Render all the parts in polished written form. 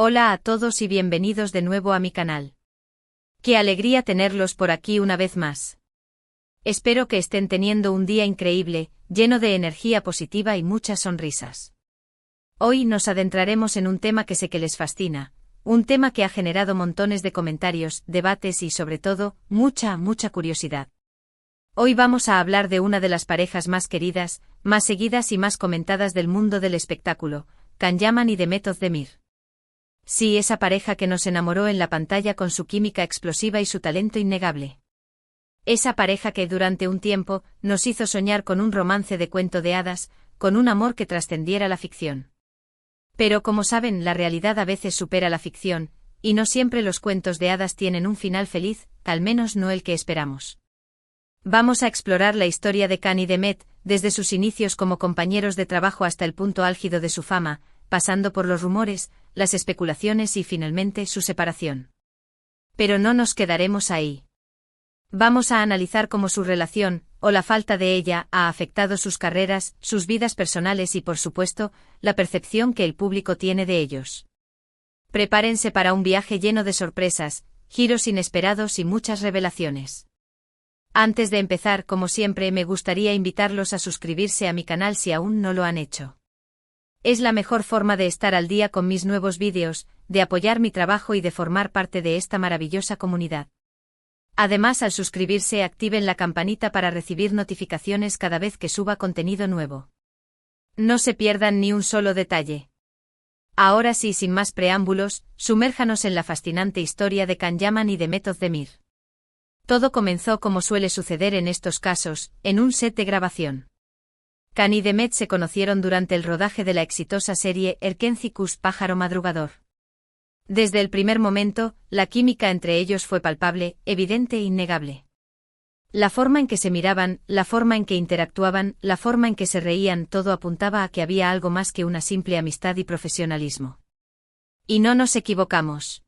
Hola a todos y bienvenidos de nuevo a mi canal. Qué alegría tenerlos por aquí una vez más. Espero que estén teniendo un día increíble, lleno de energía positiva y muchas sonrisas. Hoy nos adentraremos en un tema que sé que les fascina, un tema que ha generado montones de comentarios, debates y sobre todo, mucha curiosidad. Hoy vamos a hablar de una de las parejas más queridas, más seguidas y más comentadas del mundo del espectáculo, Can Yaman y Demet Özdemir. Sí, esa pareja que nos enamoró en la pantalla con su química explosiva y su talento innegable. Esa pareja que durante un tiempo nos hizo soñar con un romance de cuento de hadas, con un amor que trascendiera la ficción. Pero como saben, la realidad a veces supera la ficción, y no siempre los cuentos de hadas tienen un final feliz, al menos no el que esperamos. Vamos a explorar la historia de Can y Demet, desde sus inicios como compañeros de trabajo hasta el punto álgido de su fama, pasando por los rumores, las especulaciones y finalmente su separación. Pero no nos quedaremos ahí. Vamos a analizar cómo su relación, o la falta de ella, ha afectado sus carreras, sus vidas personales y por supuesto, la percepción que el público tiene de ellos. Prepárense para un viaje lleno de sorpresas, giros inesperados y muchas revelaciones. Antes de empezar, como siempre, me gustaría invitarlos a suscribirse a mi canal si aún no lo han hecho. Es la mejor forma de estar al día con mis nuevos vídeos, de apoyar mi trabajo y de formar parte de esta maravillosa comunidad. Además, al suscribirse, activen la campanita para recibir notificaciones cada vez que suba contenido nuevo. No se pierdan ni un solo detalle. Ahora sí, sin más preámbulos, sumérjanos en la fascinante historia de Can Yaman y Demet Özdemir. Todo comenzó como suele suceder en estos casos, en un set de grabación. Can y Demet se conocieron durante el rodaje de la exitosa serie Erkenzikuş Pájaro Madrugador. Desde el primer momento, la química entre ellos fue palpable, evidente e innegable. La forma en que se miraban, la forma en que interactuaban, la forma en que se reían, todo apuntaba a que había algo más que una simple amistad y profesionalismo. Y no nos equivocamos.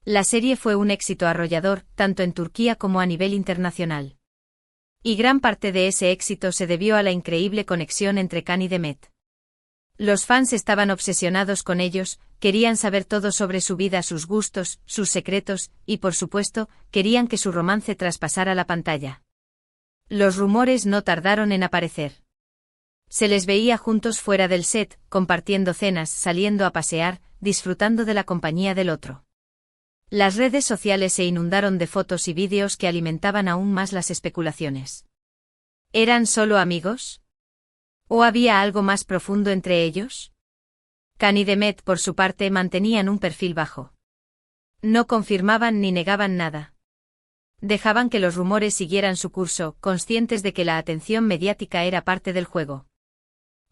La serie fue un éxito arrollador, tanto en Turquía como a nivel internacional. Y gran parte de ese éxito se debió a la increíble conexión entre Can y Demet. Los fans estaban obsesionados con ellos, querían saber todo sobre su vida, sus gustos, sus secretos, y por supuesto, querían que su romance traspasara la pantalla. Los rumores no tardaron en aparecer. Se les veía juntos fuera del set, compartiendo cenas, saliendo a pasear, disfrutando de la compañía del otro. Las redes sociales se inundaron de fotos y vídeos que alimentaban aún más las especulaciones. ¿Eran solo amigos? ¿O había algo más profundo entre ellos? Can y Demet, por su parte, mantenían un perfil bajo. No confirmaban ni negaban nada. Dejaban que los rumores siguieran su curso, conscientes de que la atención mediática era parte del juego.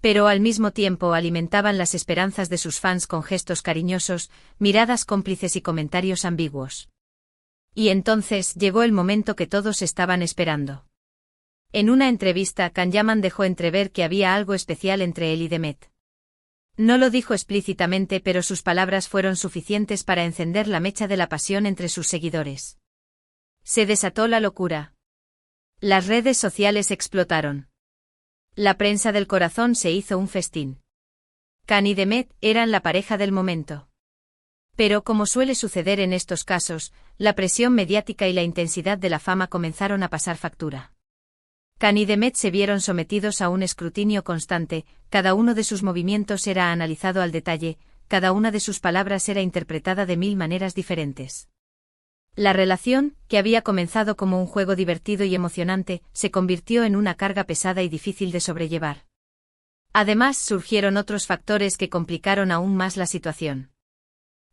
Pero al mismo tiempo alimentaban las esperanzas de sus fans con gestos cariñosos, miradas cómplices y comentarios ambiguos. Y entonces llegó el momento que todos estaban esperando. En una entrevista, Can Yaman dejó entrever que había algo especial entre él y Demet. No lo dijo explícitamente, pero sus palabras fueron suficientes para encender la mecha de la pasión entre sus seguidores. Se desató la locura. Las redes sociales explotaron. La prensa del corazón se hizo un festín. Can y Demet eran la pareja del momento. Pero como suele suceder en estos casos, la presión mediática y la intensidad de la fama comenzaron a pasar factura. Can y Demet se vieron sometidos a un escrutinio constante, cada uno de sus movimientos era analizado al detalle, cada una de sus palabras era interpretada de 1000 maneras diferentes. La relación, que había comenzado como un juego divertido y emocionante, se convirtió en una carga pesada y difícil de sobrellevar. Además, surgieron otros factores que complicaron aún más la situación.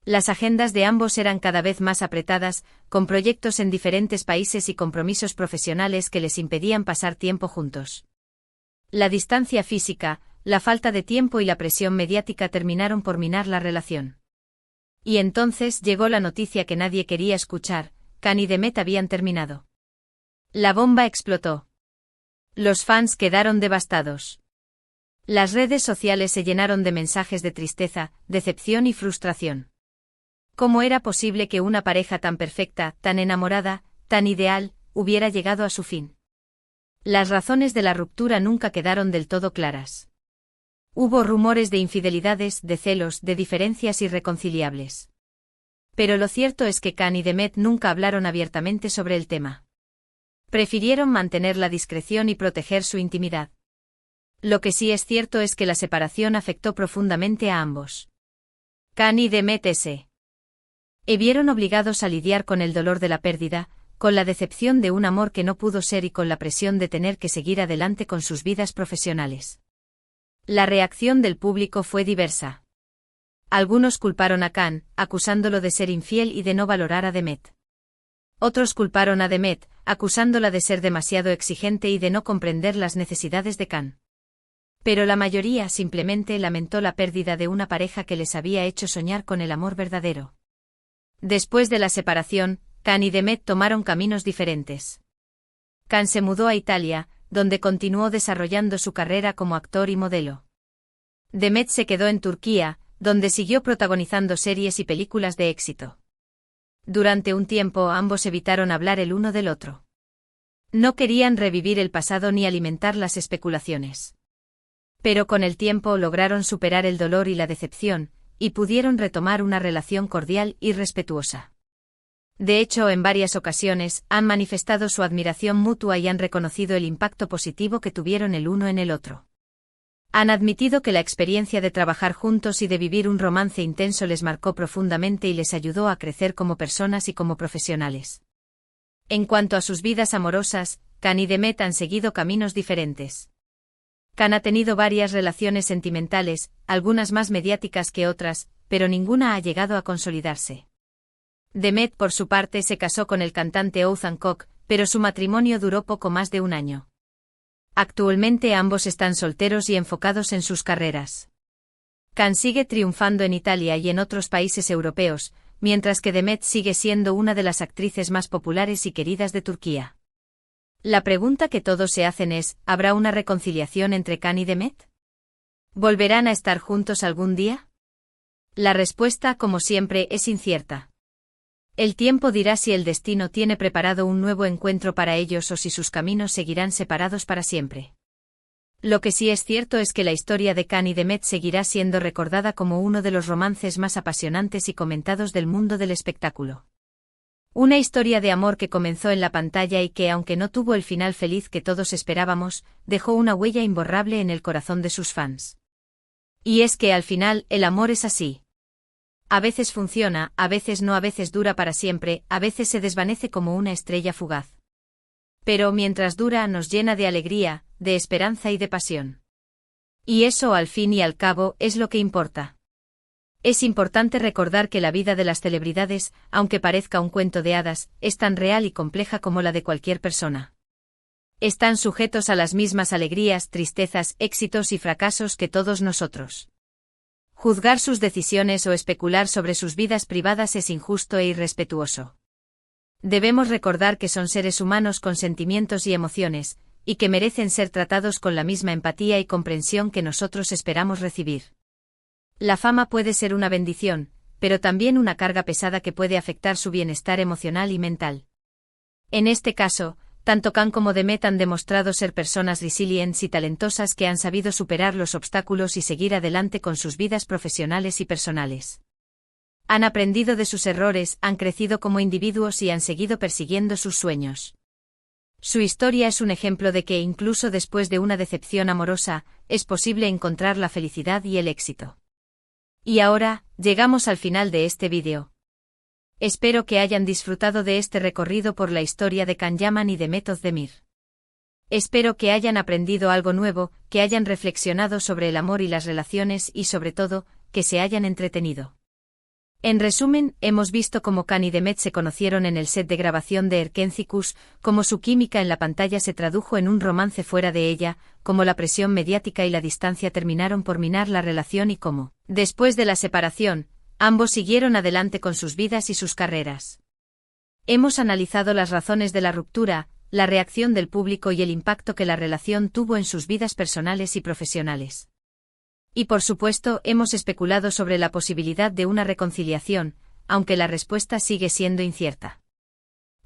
Las agendas de ambos eran cada vez más apretadas, con proyectos en diferentes países y compromisos profesionales que les impedían pasar tiempo juntos. La distancia física, la falta de tiempo y la presión mediática terminaron por minar la relación. Y entonces llegó la noticia que nadie quería escuchar: Can y Demet habían terminado. La bomba explotó. Los fans quedaron devastados. Las redes sociales se llenaron de mensajes de tristeza, decepción y frustración. ¿Cómo era posible que una pareja tan perfecta, tan enamorada, tan ideal, hubiera llegado a su fin? Las razones de la ruptura nunca quedaron del todo claras. Hubo rumores de infidelidades, de celos, de diferencias irreconciliables. Pero lo cierto es que Khan y Demet nunca hablaron abiertamente sobre el tema. Prefirieron mantener la discreción y proteger su intimidad. Lo que sí es cierto es que la separación afectó profundamente a ambos. Khan y Demet se vieron obligados a lidiar con el dolor de la pérdida, con la decepción de un amor que no pudo ser y con la presión de tener que seguir adelante con sus vidas profesionales. La reacción del público fue diversa. Algunos culparon a Khan, acusándolo de ser infiel y de no valorar a Demet. Otros culparon a Demet, acusándola de ser demasiado exigente y de no comprender las necesidades de Khan. Pero la mayoría simplemente lamentó la pérdida de una pareja que les había hecho soñar con el amor verdadero. Después de la separación, Khan y Demet tomaron caminos diferentes. Khan se mudó a Italia, donde continuó desarrollando su carrera como actor y modelo. Demet se quedó en Turquía, donde siguió protagonizando series y películas de éxito. Durante un tiempo ambos evitaron hablar el uno del otro. No querían revivir el pasado ni alimentar las especulaciones. Pero con el tiempo lograron superar el dolor y la decepción, y pudieron retomar una relación cordial y respetuosa. De hecho, en varias ocasiones, han manifestado su admiración mutua y han reconocido el impacto positivo que tuvieron el uno en el otro. Han admitido que la experiencia de trabajar juntos y de vivir un romance intenso les marcó profundamente y les ayudó a crecer como personas y como profesionales. En cuanto a sus vidas amorosas, Khan y Demet han seguido caminos diferentes. Khan ha tenido varias relaciones sentimentales, algunas más mediáticas que otras, pero ninguna ha llegado a consolidarse. Demet, por su parte, se casó con el cantante Oğuzhan Koç, pero su matrimonio duró poco más de un año. Actualmente ambos están solteros y enfocados en sus carreras. Khan sigue triunfando en Italia y en otros países europeos, mientras que Demet sigue siendo una de las actrices más populares y queridas de Turquía. La pregunta que todos se hacen es, ¿habrá una reconciliación entre Khan y Demet? ¿Volverán a estar juntos algún día? La respuesta, como siempre, es incierta. El tiempo dirá si el destino tiene preparado un nuevo encuentro para ellos o si sus caminos seguirán separados para siempre. Lo que sí es cierto es que la historia de Khan y Demet seguirá siendo recordada como uno de los romances más apasionantes y comentados del mundo del espectáculo. Una historia de amor que comenzó en la pantalla y que, aunque no tuvo el final feliz que todos esperábamos, dejó una huella imborrable en el corazón de sus fans. Y es que al final, el amor es así. A veces funciona, a veces no, a veces dura para siempre, a veces se desvanece como una estrella fugaz. Pero mientras dura nos llena de alegría, de esperanza y de pasión. Y eso, al fin y al cabo, es lo que importa. Es importante recordar que la vida de las celebridades, aunque parezca un cuento de hadas, es tan real y compleja como la de cualquier persona. Están sujetos a las mismas alegrías, tristezas, éxitos y fracasos que todos nosotros. Juzgar sus decisiones o especular sobre sus vidas privadas es injusto e irrespetuoso. Debemos recordar que son seres humanos con sentimientos y emociones, y que merecen ser tratados con la misma empatía y comprensión que nosotros esperamos recibir. La fama puede ser una bendición, pero también una carga pesada que puede afectar su bienestar emocional y mental. En este caso, tanto Khan como Demet han demostrado ser personas resilientes y talentosas que han sabido superar los obstáculos y seguir adelante con sus vidas profesionales y personales. Han aprendido de sus errores, han crecido como individuos y han seguido persiguiendo sus sueños. Su historia es un ejemplo de que incluso después de una decepción amorosa, es posible encontrar la felicidad y el éxito. Y ahora, llegamos al final de este vídeo. Espero que hayan disfrutado de este recorrido por la historia de Khan Yaman y Demet Özdemir. Espero que hayan aprendido algo nuevo, que hayan reflexionado sobre el amor y las relaciones y sobre todo, que se hayan entretenido. En resumen, hemos visto cómo Khan y Demet se conocieron en el set de grabación de Erkenci, cómo su química en la pantalla se tradujo en un romance fuera de ella, cómo la presión mediática y la distancia terminaron por minar la relación y cómo, después de la separación, ambos siguieron adelante con sus vidas y sus carreras. Hemos analizado las razones de la ruptura, la reacción del público y el impacto que la relación tuvo en sus vidas personales y profesionales. Y por supuesto, hemos especulado sobre la posibilidad de una reconciliación, aunque la respuesta sigue siendo incierta.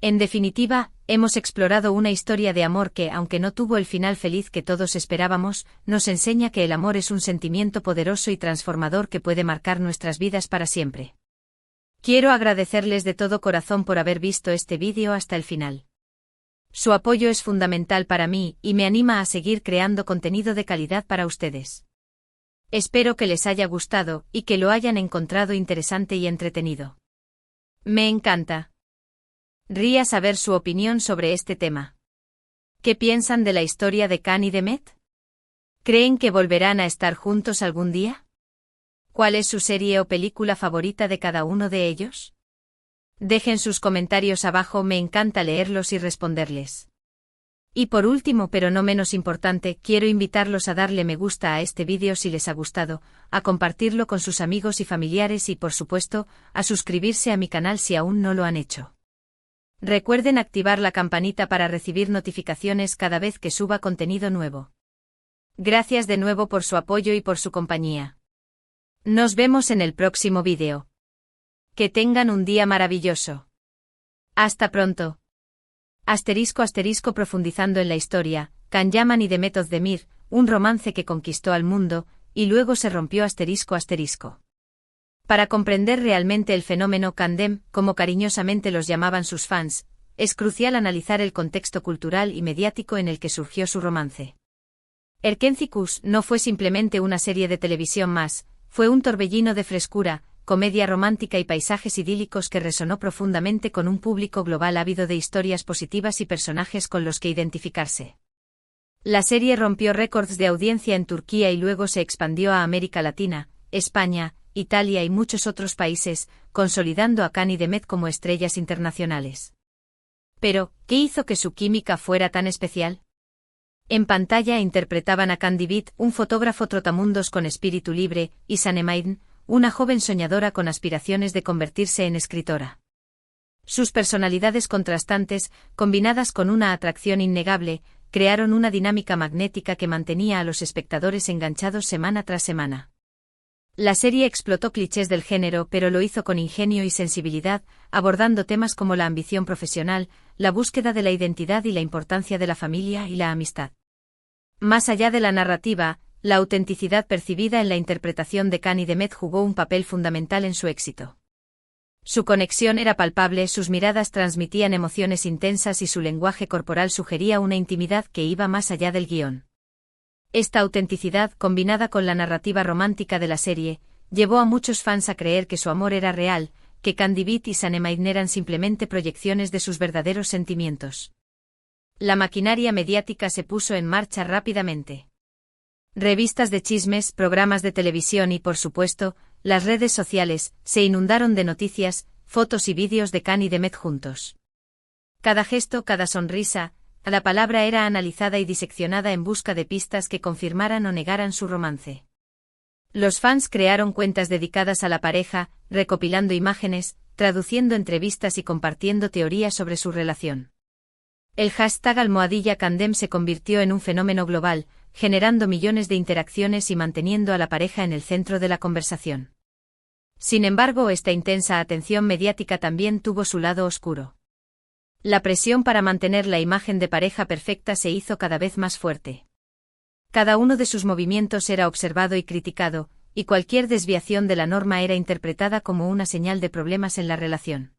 En definitiva, hemos explorado una historia de amor que, aunque no tuvo el final feliz que todos esperábamos, nos enseña que el amor es un sentimiento poderoso y transformador que puede marcar nuestras vidas para siempre. Quiero agradecerles de todo corazón por haber visto este vídeo hasta el final. Su apoyo es fundamental para mí y me anima a seguir creando contenido de calidad para ustedes. Espero que les haya gustado y que lo hayan encontrado interesante y entretenido. Me encanta. Ría saber su opinión sobre este tema. ¿Qué piensan de la historia de Can y Demet? ¿Creen que volverán a estar juntos algún día? ¿Cuál es su serie o película favorita de cada uno de ellos? Dejen sus comentarios abajo, me encanta leerlos y responderles. Y por último, pero no menos importante, quiero invitarlos a darle me gusta a este vídeo si les ha gustado, a compartirlo con sus amigos y familiares y por supuesto, a suscribirse a mi canal si aún no lo han hecho. Recuerden activar la campanita para recibir notificaciones cada vez que suba contenido nuevo. Gracias de nuevo por su apoyo y por su compañía. Nos vemos en el próximo vídeo. Que tengan un día maravilloso. Hasta pronto. *** profundizando en la historia, Can Yaman y Demet Özdemir, un romance que conquistó al mundo, y luego se rompió ***. Para comprender realmente el fenómeno Candem, como cariñosamente los llamaban sus fans, es crucial analizar el contexto cultural y mediático en el que surgió su romance. Erkencikus no fue simplemente una serie de televisión más, fue un torbellino de frescura, comedia romántica y paisajes idílicos que resonó profundamente con un público global ávido de historias positivas y personajes con los que identificarse. La serie rompió récords de audiencia en Turquía y luego se expandió a América Latina, España, Italia y muchos otros países, consolidando a Can y Demet como estrellas internacionales. Pero, ¿qué hizo que su química fuera tan especial? En pantalla interpretaban a Can Divit, un fotógrafo trotamundos con espíritu libre, y Sanemine, una joven soñadora con aspiraciones de convertirse en escritora. Sus personalidades contrastantes, combinadas con una atracción innegable, crearon una dinámica magnética que mantenía a los espectadores enganchados semana tras semana. La serie explotó clichés del género, pero lo hizo con ingenio y sensibilidad, abordando temas como la ambición profesional, la búsqueda de la identidad y la importancia de la familia y la amistad. Más allá de la narrativa, la autenticidad percibida en la interpretación de Can y Demet jugó un papel fundamental en su éxito. Su conexión era palpable, sus miradas transmitían emociones intensas y su lenguaje corporal sugería una intimidad que iba más allá del guión. Esta autenticidad, combinada con la narrativa romántica de la serie, llevó a muchos fans a creer que su amor era real, que Can Divit y Sanemine eran simplemente proyecciones de sus verdaderos sentimientos. La maquinaria mediática se puso en marcha rápidamente. Revistas de chismes, programas de televisión y, por supuesto, las redes sociales, se inundaron de noticias, fotos y vídeos de Can y Demet juntos. Cada gesto, cada sonrisa, la palabra era analizada y diseccionada en busca de pistas que confirmaran o negaran su romance. Los fans crearon cuentas dedicadas a la pareja, recopilando imágenes, traduciendo entrevistas y compartiendo teorías sobre su relación. El hashtag #Candem se convirtió en un fenómeno global, generando millones de interacciones y manteniendo a la pareja en el centro de la conversación. Sin embargo, esta intensa atención mediática también tuvo su lado oscuro. La presión para mantener la imagen de pareja perfecta se hizo cada vez más fuerte. Cada uno de sus movimientos era observado y criticado, y cualquier desviación de la norma era interpretada como una señal de problemas en la relación.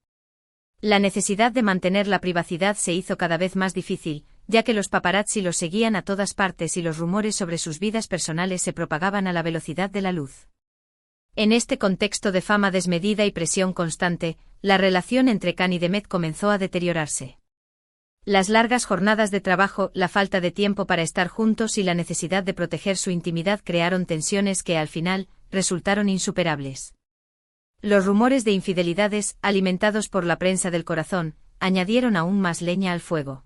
La necesidad de mantener la privacidad se hizo cada vez más difícil, ya que los paparazzi los seguían a todas partes y los rumores sobre sus vidas personales se propagaban a la velocidad de la luz. En este contexto de fama desmedida y presión constante, la relación entre Can y Demet comenzó a deteriorarse. Las largas jornadas de trabajo, la falta de tiempo para estar juntos y la necesidad de proteger su intimidad crearon tensiones que al final resultaron insuperables. Los rumores de infidelidades, alimentados por la prensa del corazón, añadieron aún más leña al fuego.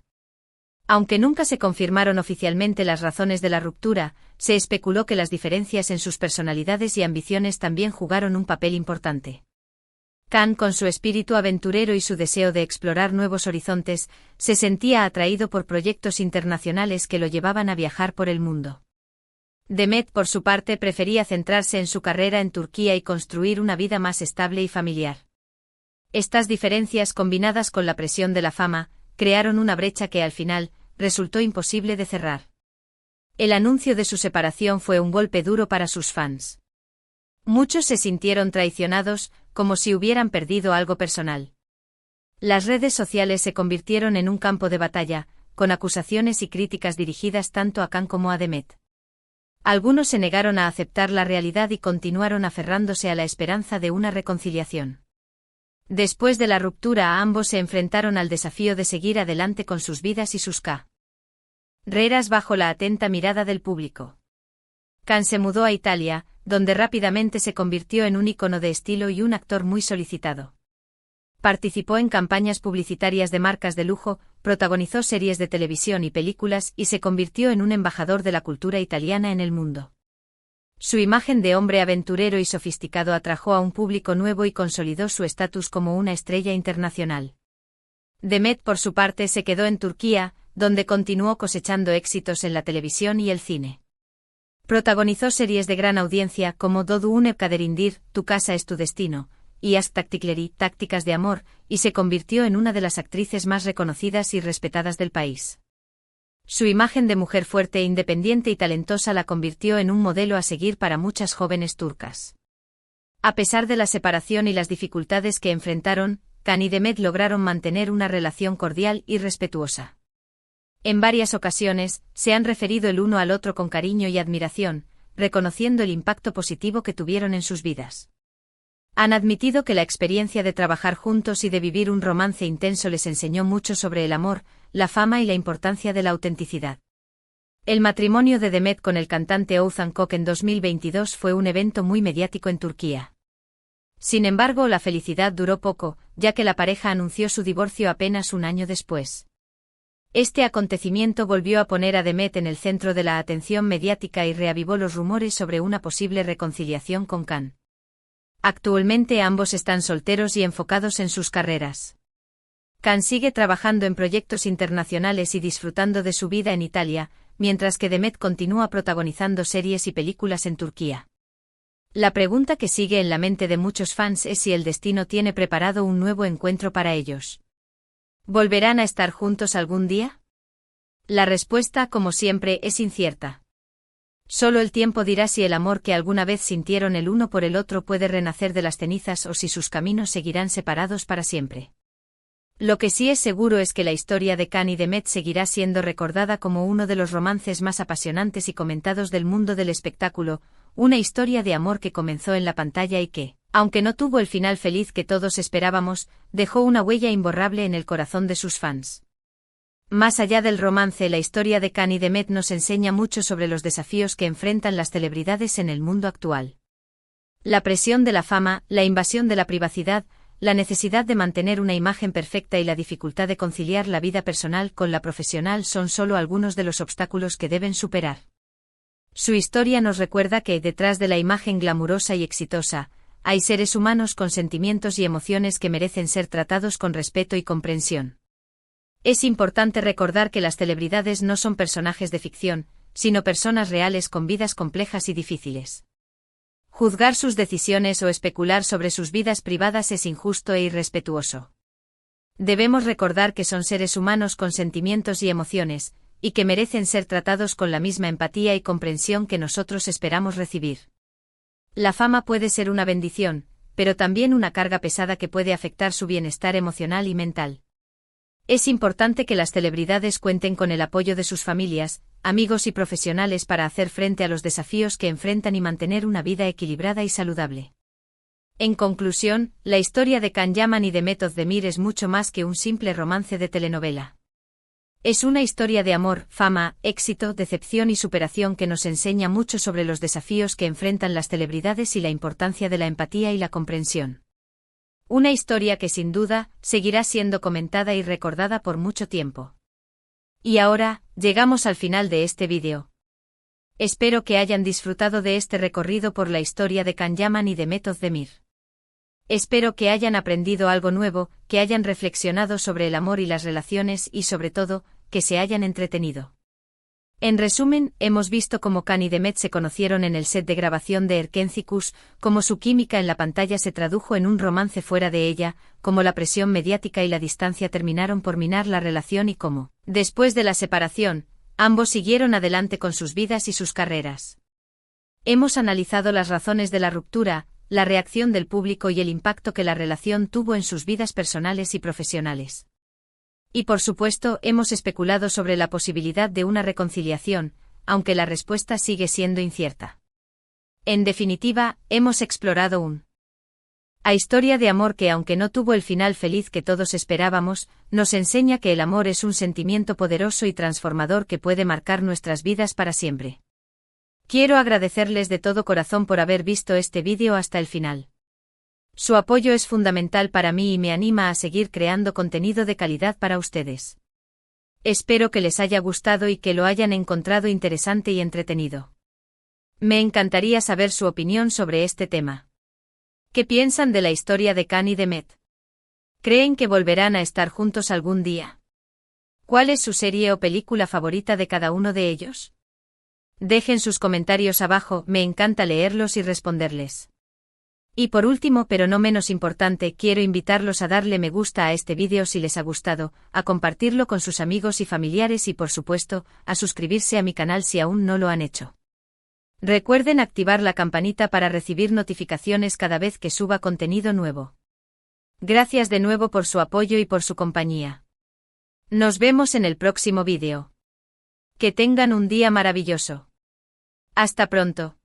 Aunque nunca se confirmaron oficialmente las razones de la ruptura, se especuló que las diferencias en sus personalidades y ambiciones también jugaron un papel importante. Can, con su espíritu aventurero y su deseo de explorar nuevos horizontes, se sentía atraído por proyectos internacionales que lo llevaban a viajar por el mundo. Demet, por su parte, prefería centrarse en su carrera en Turquía y construir una vida más estable y familiar. Estas diferencias, combinadas con la presión de la fama, crearon una brecha que al final resultó imposible de cerrar. El anuncio de su separación fue un golpe duro para sus fans. Muchos se sintieron traicionados, como si hubieran perdido algo personal. Las redes sociales se convirtieron en un campo de batalla, con acusaciones y críticas dirigidas tanto a Khan como a Demet. Algunos se negaron a aceptar la realidad y continuaron aferrándose a la esperanza de una reconciliación. Después de la ruptura, ambos se enfrentaron al desafío de seguir adelante con sus vidas y sus carreras bajo la atenta mirada del público. Khan se mudó a Italia, donde rápidamente se convirtió en un ícono de estilo y un actor muy solicitado. Participó en campañas publicitarias de marcas de lujo, protagonizó series de televisión y películas y se convirtió en un embajador de la cultura italiana en el mundo. Su imagen de hombre aventurero y sofisticado atrajo a un público nuevo y consolidó su estatus como una estrella internacional. Demet, por su parte, se quedó en Turquía, donde continuó cosechando éxitos en la televisión y el cine. Protagonizó series de gran audiencia como Doğduğun Kaderindir, Tu casa es tu destino, y Aşk Taktikleri, Tácticas de amor, y se convirtió en una de las actrices más reconocidas y respetadas del país. Su imagen de mujer fuerte, independiente y talentosa la convirtió en un modelo a seguir para muchas jóvenes turcas. A pesar de la separación y las dificultades que enfrentaron, Khan y Demet lograron mantener una relación cordial y respetuosa. En varias ocasiones, se han referido el uno al otro con cariño y admiración, reconociendo el impacto positivo que tuvieron en sus vidas. Han admitido que la experiencia de trabajar juntos y de vivir un romance intenso les enseñó mucho sobre el amor, la fama y la importancia de la autenticidad. El matrimonio de Demet con el cantante Oğuzhan Koç en 2022 fue un evento muy mediático en Turquía. Sin embargo, la felicidad duró poco, ya que la pareja anunció su divorcio apenas un año después. Este acontecimiento volvió a poner a Demet en el centro de la atención mediática y reavivó los rumores sobre una posible reconciliación con Khan. Actualmente ambos están solteros y enfocados en sus carreras. Khan sigue trabajando en proyectos internacionales y disfrutando de su vida en Italia, mientras que Demet continúa protagonizando series y películas en Turquía. La pregunta que sigue en la mente de muchos fans es si el destino tiene preparado un nuevo encuentro para ellos. ¿Volverán a estar juntos algún día? La respuesta, como siempre, es incierta. Solo el tiempo dirá si el amor que alguna vez sintieron el uno por el otro puede renacer de las cenizas o si sus caminos seguirán separados para siempre. Lo que sí es seguro es que la historia de Khan y Demet seguirá siendo recordada como uno de los romances más apasionantes y comentados del mundo del espectáculo, una historia de amor que comenzó en la pantalla y que, aunque no tuvo el final feliz que todos esperábamos, dejó una huella imborrable en el corazón de sus fans. Más allá del romance, la historia de Khan y Demet nos enseña mucho sobre los desafíos que enfrentan las celebridades en el mundo actual. La presión de la fama, la invasión de la privacidad, la necesidad de mantener una imagen perfecta y la dificultad de conciliar la vida personal con la profesional son solo algunos de los obstáculos que deben superar. Su historia nos recuerda que, detrás de la imagen glamurosa y exitosa, hay seres humanos con sentimientos y emociones que merecen ser tratados con respeto y comprensión. Es importante recordar que las celebridades no son personajes de ficción, sino personas reales con vidas complejas y difíciles. Juzgar sus decisiones o especular sobre sus vidas privadas es injusto e irrespetuoso. Debemos recordar que son seres humanos con sentimientos y emociones, y que merecen ser tratados con la misma empatía y comprensión que nosotros esperamos recibir. La fama puede ser una bendición, pero también una carga pesada que puede afectar su bienestar emocional y mental. Es importante que las celebridades cuenten con el apoyo de sus familias, amigos y profesionales para hacer frente a los desafíos que enfrentan y mantener una vida equilibrada y saludable. En conclusión, la historia de Can Yaman y Demet Özdemir es mucho más que un simple romance de telenovela. Es una historia de amor, fama, éxito, decepción y superación que nos enseña mucho sobre los desafíos que enfrentan las celebridades y la importancia de la empatía y la comprensión. Una historia que sin duda seguirá siendo comentada y recordada por mucho tiempo. Y ahora, llegamos al final de este vídeo. Espero que hayan disfrutado de este recorrido por la historia de Can Yaman y Demet Özdemir. Espero que hayan aprendido algo nuevo, que hayan reflexionado sobre el amor y las relaciones y sobre todo, que se hayan entretenido. En resumen, hemos visto cómo Khan y Demet se conocieron en el set de grabación de Erkencicus, cómo su química en la pantalla se tradujo en un romance fuera de ella, cómo la presión mediática y la distancia terminaron por minar la relación y cómo, después de la separación, ambos siguieron adelante con sus vidas y sus carreras. Hemos analizado las razones de la ruptura, la reacción del público y el impacto que la relación tuvo en sus vidas personales y profesionales. Y por supuesto, hemos especulado sobre la posibilidad de una reconciliación, aunque la respuesta sigue siendo incierta. En definitiva, hemos explorado una historia de amor que, aunque no tuvo el final feliz que todos esperábamos, nos enseña que el amor es un sentimiento poderoso y transformador que puede marcar nuestras vidas para siempre. Quiero agradecerles de todo corazón por haber visto este vídeo hasta el final. Su apoyo es fundamental para mí y me anima a seguir creando contenido de calidad para ustedes. Espero que les haya gustado y que lo hayan encontrado interesante y entretenido. Me encantaría saber su opinión sobre este tema. ¿Qué piensan de la historia de Khan y Demet? ¿Creen que volverán a estar juntos algún día? ¿Cuál es su serie o película favorita de cada uno de ellos? Dejen sus comentarios abajo, me encanta leerlos y responderles. Y por último, pero no menos importante, quiero invitarlos a darle me gusta a este vídeo si les ha gustado, a compartirlo con sus amigos y familiares y por supuesto, a suscribirse a mi canal si aún no lo han hecho. Recuerden activar la campanita para recibir notificaciones cada vez que suba contenido nuevo. Gracias de nuevo por su apoyo y por su compañía. Nos vemos en el próximo vídeo. Que tengan un día maravilloso. Hasta pronto.